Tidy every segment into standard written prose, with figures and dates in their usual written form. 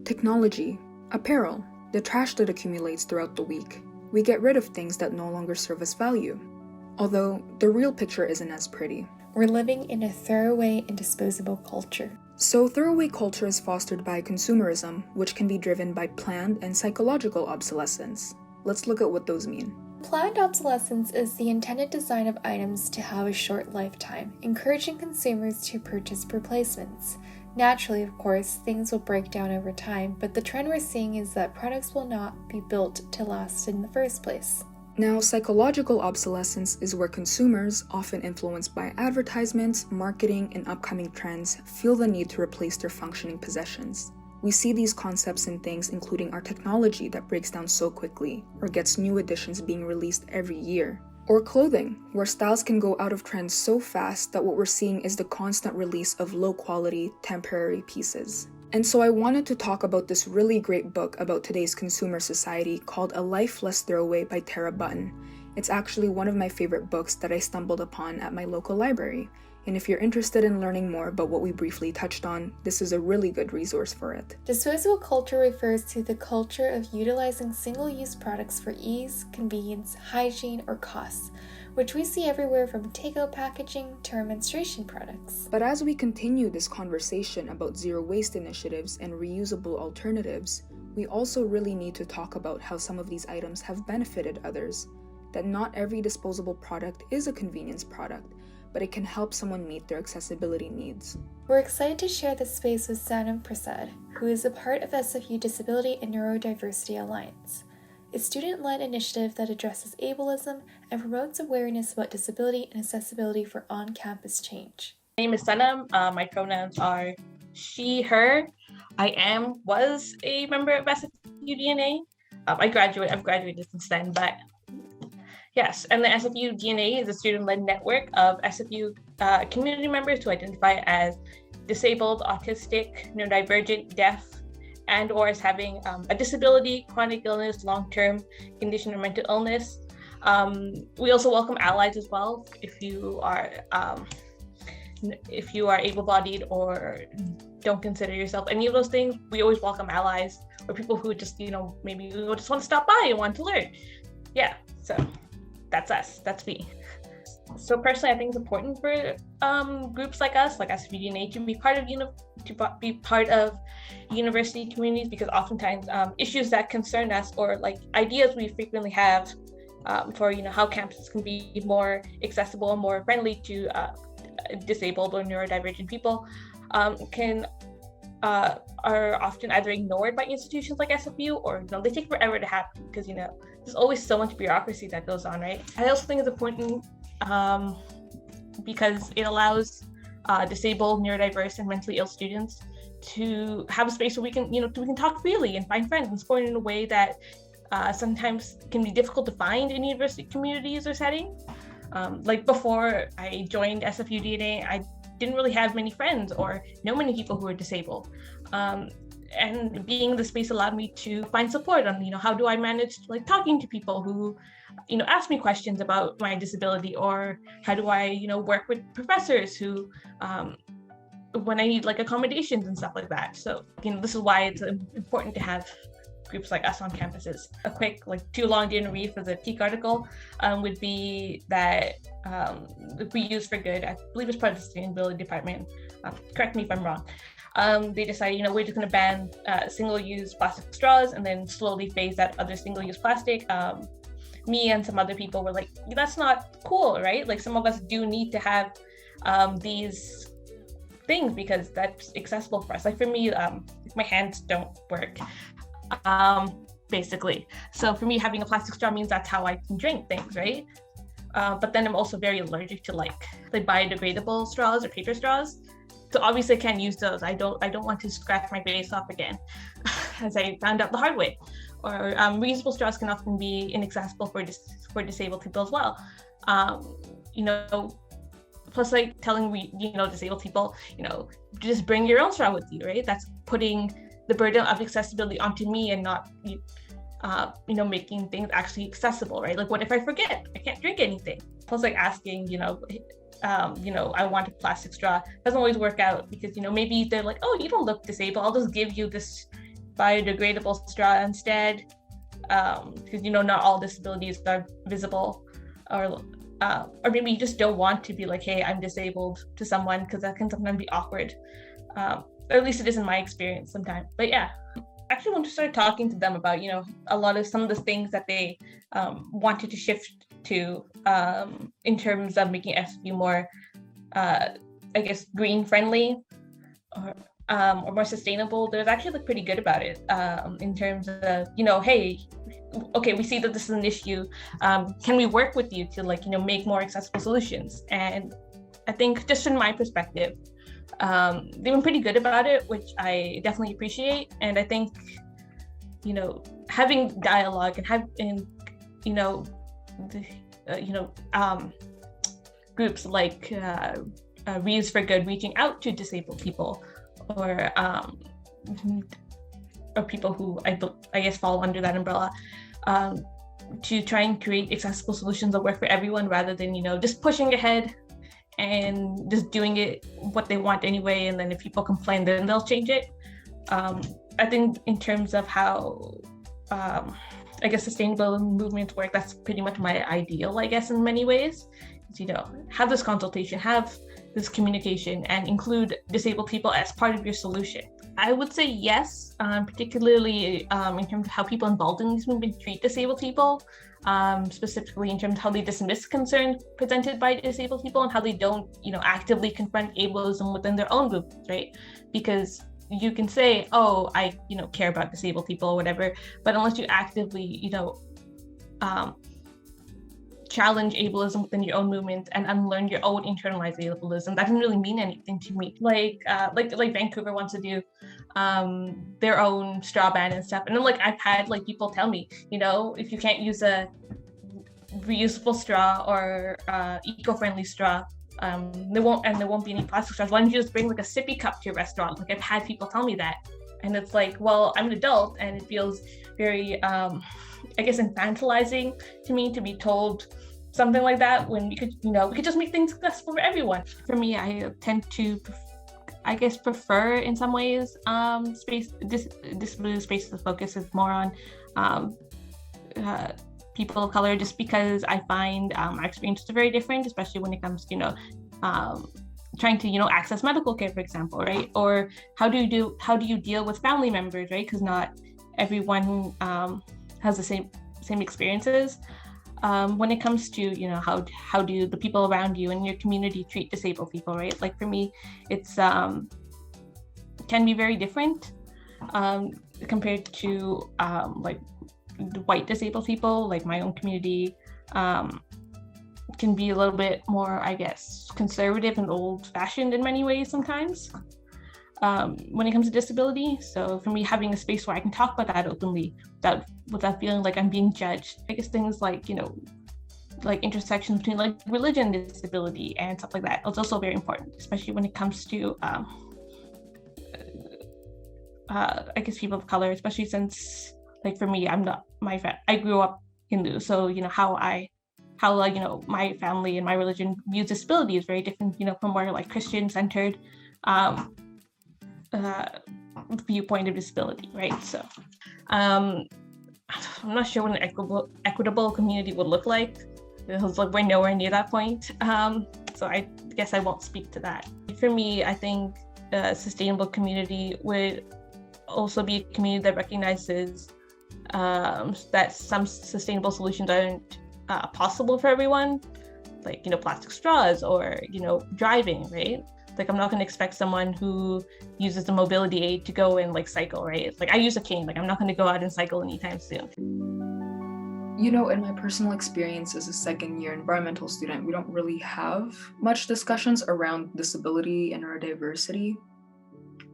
Technology, apparel, the trash that accumulates throughout the week. We get rid of things that no longer serve us value. Although, the real picture isn't as pretty. We're living in a throwaway and disposable culture. So throwaway culture is fostered by consumerism, which can be driven by planned and psychological obsolescence. Let's look at what those mean. Planned obsolescence is the intended design of items to have a short lifetime, encouraging consumers to purchase replacements. Naturally, of course, things will break down over time, but the trend we're seeing is that products will not be built to last in the first place. Now, psychological obsolescence is where consumers, often influenced by advertisements, marketing, and upcoming trends, feel the need to replace their functioning possessions. We see these concepts in things including our technology that breaks down so quickly, or gets new editions being released every year. Or clothing, where styles can go out of trend so fast that what we're seeing is the constant release of low-quality, temporary pieces. And so I wanted to talk about this really great book about today's consumer society called A Life Less Throwaway by Tara Button. It's actually one of my favorite books that I stumbled upon at my local library. And if you're interested in learning more about what we briefly touched on, this is a really good resource for it. Disposable culture refers to the culture of utilizing single-use products for ease, convenience, hygiene, or costs, which we see everywhere from takeout packaging to our menstruation products. But as we continue this conversation about zero waste initiatives and reusable alternatives, we also really need to talk about how some of these items have benefited others. That not every disposable product is a convenience product, but it can help someone meet their accessibility needs. We're excited to share this space with Sanam Prasad, who is a part of SFU Disability and Neurodiversity Alliance, a student-led initiative that addresses ableism and promotes awareness about disability and accessibility for on-campus change. My name is Sanam. My pronouns are she, her. Was a member of SFU DNA. I've graduated since then, but yes, and the SFU DNA is a student-led network of SFU community members who identify as disabled, autistic, neurodivergent, deaf, and or as having a disability, chronic illness, long-term condition, or mental illness. We also welcome allies as well. If you are able-bodied or don't consider yourself any of those things, we always welcome allies or people who just, maybe just want to stop by and want to learn. Yeah, so that's us, that's me. So personally, I think it's important for groups like us, like SFU-DNA, to be part of university communities, because oftentimes issues that concern us or like ideas we frequently have for how campuses can be more accessible and more friendly to disabled or neurodivergent people are often either ignored by institutions like SFU or they take forever to happen because there's always so much bureaucracy that goes on, right? I also think it's important because it allows disabled, neurodiverse, and mentally ill students to have a space where we can talk freely and find friends and support in a way that sometimes can be difficult to find in university communities or settings. Like before I joined SFU DNA, I didn't really have many friends or know many people who were disabled. And being in the space allowed me to find support on, how do I manage talking to people who, ask me questions about my disability, or how do I, work with professors who, when I need accommodations and stuff like that. So, this is why it's important to have groups like us on campuses. A quick, too long didn't read for the peak article would be that Reuse for Good, I believe it's part of the sustainability department, correct me if I'm wrong. They decided, we're just going to ban single-use plastic straws and then slowly phase out other single-use plastic. Me and some other people were like, that's not cool, right? Some of us do need to have these things because that's accessible for us. For me, my hands don't work, basically. So for me, having a plastic straw means that's how I can drink things, right? But then I'm also very allergic to the biodegradable straws or paper straws. So obviously I can't use those. I don't want to scratch my face off again, as I found out the hard way. Or reusable straws can often be inaccessible for disabled people as well. Plus telling disabled people, just bring your own straw with you, right? That's putting the burden of accessibility onto me and not making things actually accessible, right? What if I forget? I can't drink anything. Plus asking, I want a plastic straw doesn't always work out because, maybe they're like, oh, you don't look disabled. I'll just give you this, biodegradable straw instead, because not all disabilities are visible, or maybe you just don't want to be like, hey, I'm disabled to someone, because that can sometimes be awkward, or at least it is in my experience sometimes. But yeah, I actually want to start talking to them about a lot of some of the things that they wanted to shift to, in terms of making SFU more I guess green friendly, or more sustainable. They're actually pretty good about it, in terms of hey, okay, we see that this is an issue. Can we work with you to make more accessible solutions? And I think, just from my perspective, they've been pretty good about it, which I definitely appreciate. And I think having dialogue and groups like Reuse for Good reaching out to disabled people, or people who I guess fall under that umbrella, to try and create accessible solutions that work for everyone, rather than just pushing ahead and just doing it what they want anyway, and then if people complain, then they'll change it. I think in terms of how I guess sustainable movements work, that's pretty much my ideal, I guess, in many ways. Have this consultation, have this communication, and include disabled people as part of your solution. I would say yes, particularly in terms of how people involved in these movements treat disabled people, specifically in terms of how they dismiss concerns presented by disabled people, and how they don't, actively confront ableism within their own movements, right? Because you can say, oh, I, care about disabled people or whatever, but unless you actively, challenge ableism within your own movement and unlearn your own internalized ableism, that doesn't really mean anything to me. Like Vancouver wants to do their own straw ban and stuff, and then I've had people tell me, if you can't use a reusable straw or eco-friendly straw, there won't be any plastic straws. Why don't you just bring a sippy cup to your restaurant? I've had people tell me that, and it's well, I'm an adult, and it feels very I guess infantilizing to me to be told something like that, when we could just make things accessible for everyone. For me, I tend to prefer in some ways disability spaces focuses more on people of color, just because I find our experiences are very different, especially when it comes to trying to access medical care, for example, right? Or how do you deal with family members, right? Because not everyone has the same experiences. When it comes to how do the people around you and your community treat disabled people, right? For me, it's can be very different compared to white disabled people. My own community can be a little bit more, I guess, conservative and old-fashioned in many ways sometimes, when it comes to disability. So for me, having a space where I can talk about that openly without feeling like I'm being judged. I guess things like intersections between religion and disability and stuff like that is also very important, especially when it comes to I guess people of color, especially since for me, I grew up Hindu, so how my family and my religion views disability is very different, from more Christian-centered viewpoint of disability, right? So I'm not sure what an equitable community would look like, because we're nowhere near that point. So I guess I won't speak to that. For me, I think a sustainable community would also be a community that recognizes that some sustainable solutions aren't possible for everyone, plastic straws or driving, right? I'm not going to expect someone who uses a mobility aid to go and cycle, right? I use a cane. I'm not going to go out and cycle anytime soon. In my personal experience as a second-year environmental student, we don't really have much discussions around disability and neurodiversity.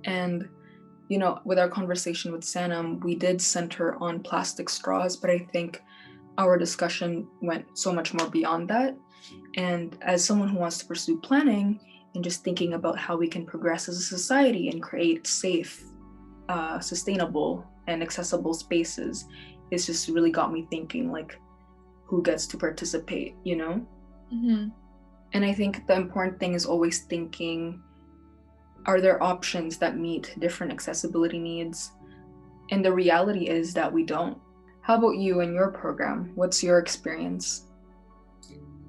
And, with our conversation with Sanam, we did center on plastic straws, but I think our discussion went so much more beyond that. And as someone who wants to pursue planning, and just thinking about how we can progress as a society and create safe, sustainable, and accessible spaces, it's just really got me thinking, who gets to participate, Mm-hmm. And I think the important thing is always thinking, are there options that meet different accessibility needs? And the reality is that we don't. How about you and your program? What's your experience?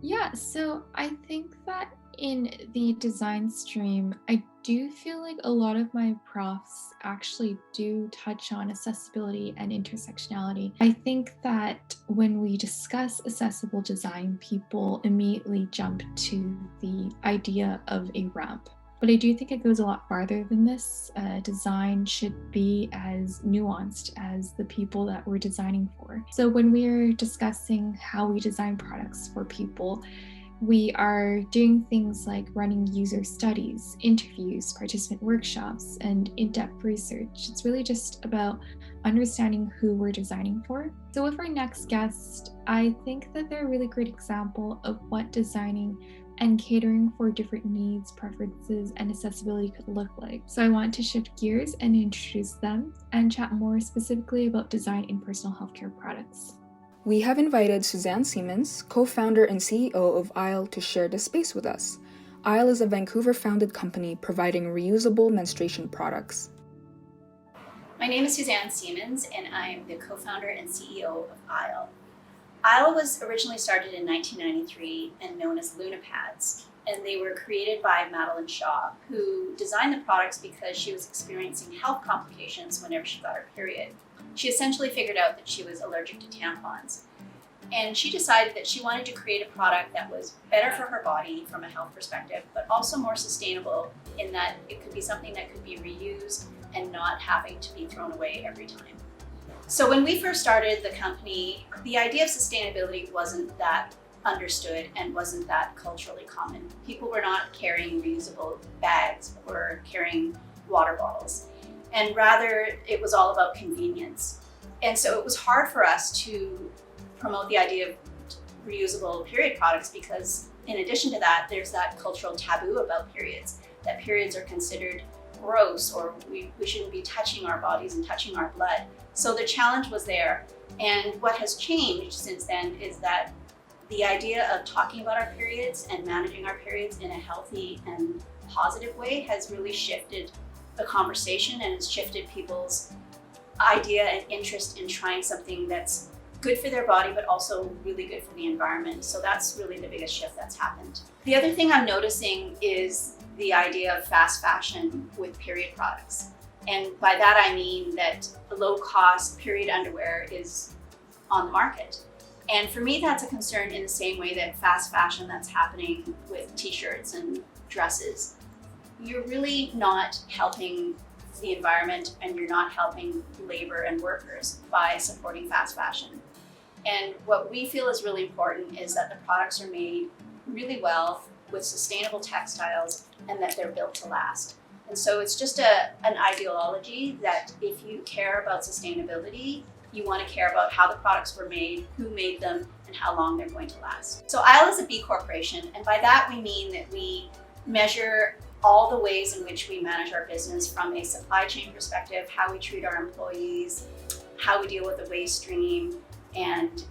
Yeah, so I think that in the design stream, I do feel like a lot of my profs actually do touch on accessibility and intersectionality. I think that when we discuss accessible design, people immediately jump to the idea of a ramp. But I do think it goes a lot farther than this. Design should be as nuanced as the people that we're designing for. So when we're discussing how we design products for people, we are doing things like running user studies, interviews, participant workshops, and in-depth research. It's really just about understanding who we're designing for. So with our next guest, I think that they're a really great example of what designing and catering for different needs, preferences, and accessibility could look like. So I want to shift gears and introduce them and chat more specifically about design in personal healthcare products. We have invited Suzanne Siemens, co-founder and CEO of Isle, to share this space with us. Isle is a Vancouver-founded company providing reusable menstruation products. My name is Suzanne Siemens, and I am the co-founder and CEO of Isle. Isle was originally started in 1993 and known as Luna Pads, and they were created by Madeline Shaw, who designed the products because she was experiencing health complications whenever she got her period. She essentially figured out that she was allergic to tampons, and she decided that she wanted to create a product that was better for her body from a health perspective, but also more sustainable in that it could be something that could be reused and not having to be thrown away every time. So when we first started the company, the idea of sustainability wasn't that understood and wasn't that culturally common. People were not carrying reusable bags or carrying water bottles, and rather it was all about convenience. And so it was hard for us to promote the idea of reusable period products because in addition to that, there's that cultural taboo about periods, that periods are considered gross or we shouldn't be touching our bodies and touching our blood. So the challenge was there. And what has changed since then is that the idea of talking about our periods and managing our periods in a healthy and positive way has really shifted the conversation and it's shifted people's idea and interest in trying something that's good for their body, but also really good for the environment. So that's really the biggest shift that's happened. The other thing I'm noticing is the idea of fast fashion with period products. And by that I mean that low-cost period underwear is on the market. And for me, that's a concern in the same way that fast fashion that's happening with t-shirts and dresses. You're really not helping the environment and you're not helping labor and workers by supporting fast fashion. And what we feel is really important is that the products are made really well with sustainable textiles and that they're built to last. And so it's just an ideology that if you care about sustainability, you want to care about how the products were made, who made them, and how long they're going to last. So Isle is a B Corporation, and by that we mean that we measure all the ways in which we manage our business from a supply chain perspective, how we treat our employees, how we deal with the waste stream, and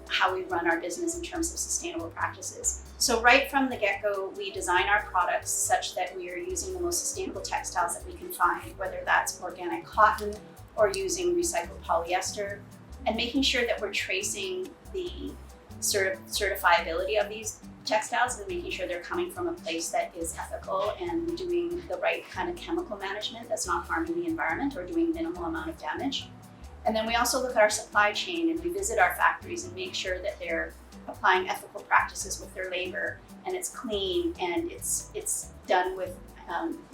how we run our business in terms of sustainable practices. So right from the get-go, we design our products such that we are using the most sustainable textiles that we can find, whether that's organic cotton or using recycled polyester, and making sure that we're tracing the certifiability of these textiles and making sure they're coming from a place that is ethical and doing the right kind of chemical management that's not harming the environment or doing minimal amount of damage. And then we also look at our supply chain and we visit our factories and make sure that they're applying ethical practices with their labor and it's clean and it's done with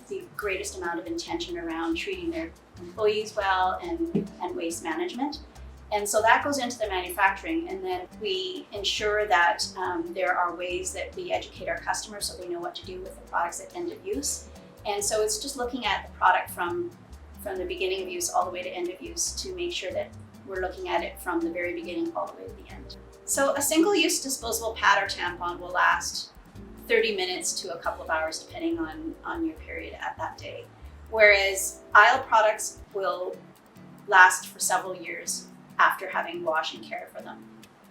the greatest amount of intention around treating their employees well and waste management. And so that goes into the manufacturing, and then we ensure that there are ways that we educate our customers so they know what to do with the products at end of use. And so it's just looking at the product from the beginning of use all the way to end of use to make sure that we're looking at it from the very beginning all the way to the end. So a single-use disposable pad or tampon will last 30 minutes to a couple of hours depending on your period at that day. Whereas Isle products will last for several years after having washed and cared for them.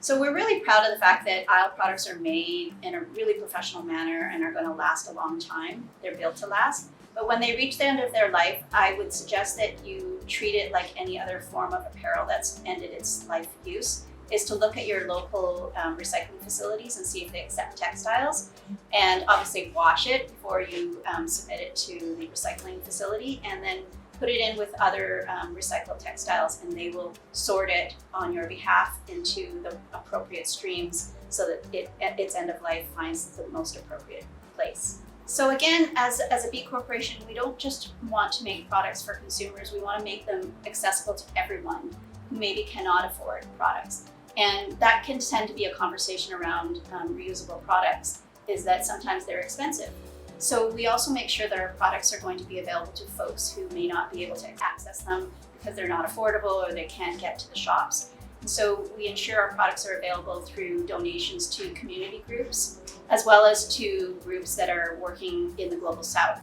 So we're really proud of the fact that Isle products are made in a really professional manner and are going to last a long time. They're built to last, But when they reach the end of their life, I would suggest that you treat it like any other form of apparel that's ended its life use, is to look at your local recycling facilities and see if they accept textiles, and obviously wash it before you submit it to the recycling facility, and then put it in with other recycled textiles, and they will sort it on your behalf into the appropriate streams so that it, at its end of life, finds the most appropriate place. So again, as a B Corporation, we don't just want to make products for consumers, we want to make them accessible to everyone who maybe cannot afford products. And that can tend to be a conversation around reusable products, is that sometimes they're expensive. So we also make sure that our products are going to be available to folks who may not be able to access them because they're not affordable or they can't get to the shops. And so we ensure our products are available through donations to community groups, as well as to groups that are working in the Global South.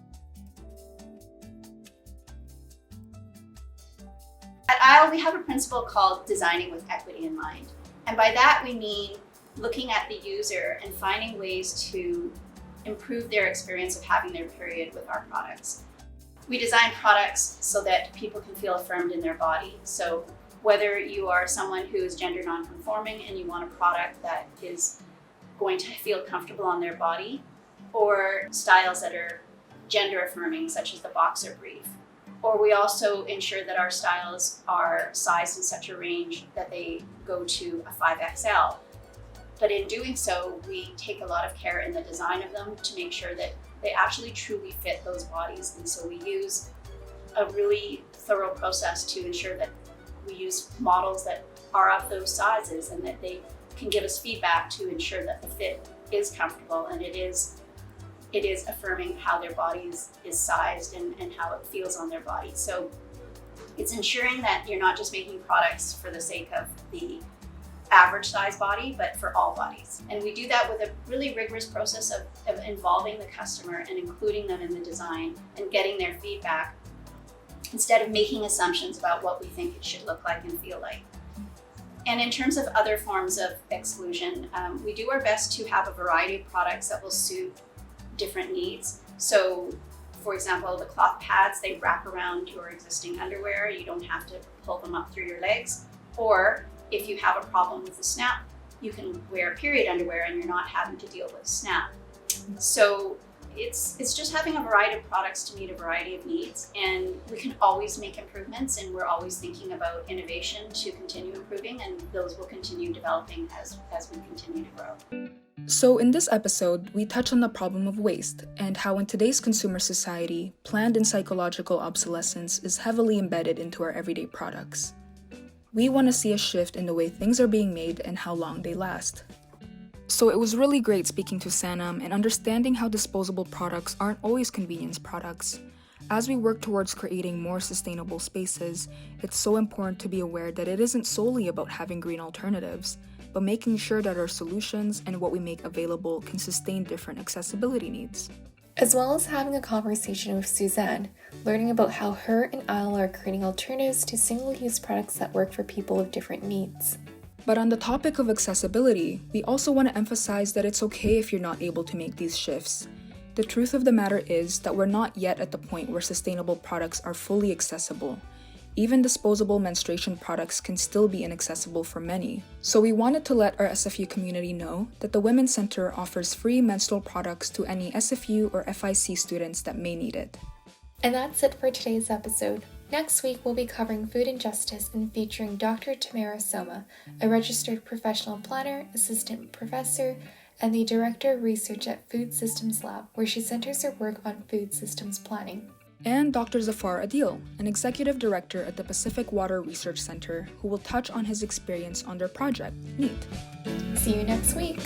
At Isle, we have a principle called designing with equity in mind. And by that we mean looking at the user and finding ways to improve their experience of having their period with our products. We design products so that people can feel affirmed in their body. So whether you are someone who is gender non-conforming and you want a product that is going to feel comfortable on their body, or styles that are gender affirming, such as the boxer brief. Or we also ensure that our styles are sized in such a range that they go to a 5XL. But in doing so, we take a lot of care in the design of them to make sure that they actually truly fit those bodies. And so we use a really thorough process to ensure that we use models that are of those sizes and that they can give us feedback to ensure that the fit is comfortable and it is affirming how their body is sized and how it feels on their body. So it's ensuring that you're not just making products for the sake of the average size body, but for all bodies. And we do that with a really rigorous process of involving the customer and including them in the design and getting their feedback instead of making assumptions about what we think it should look like and feel like. And in terms of other forms of exclusion, we do our best to have a variety of products that will suit different needs. So for example, the cloth pads, they wrap around your existing underwear. You don't have to pull them up through your legs. Or if you have a problem with the snap, you can wear period underwear and you're not having to deal with snap. So it's just having a variety of products to meet a variety of needs, and we can always make improvements, and we're always thinking about innovation to continue improving, and those will continue developing as we continue to grow. So in this episode, we touch on the problem of waste and how in today's consumer society, planned and psychological obsolescence is heavily embedded into our everyday products. We want to see a shift in the way things are being made and how long they last. So it was really great speaking to Sanam and understanding how disposable products aren't always convenience products. As we work towards creating more sustainable spaces, it's so important to be aware that it isn't solely about having green alternatives, but making sure that our solutions and what we make available can sustain different accessibility needs. As well as having a conversation with Suzanne, learning about how her and Isle are creating alternatives to single-use products that work for people with different needs. But on the topic of accessibility, we also want to emphasize that it's okay if you're not able to make these shifts. The truth of the matter is that we're not yet at the point where sustainable products are fully accessible. Even disposable menstruation products can still be inaccessible for many. So we wanted to let our SFU community know that the Women's Center offers free menstrual products to any SFU or FIC students that may need it. And that's it for today's episode. Next week, we'll be covering food injustice and featuring Dr. Tamara Soma, a registered professional planner, assistant professor, and the director of research at Food Systems Lab, where she centers her work on food systems planning. And Dr. Zafar Adil, an executive director at the Pacific Water Research Center, who will touch on his experience on their project, NEAT. See you next week!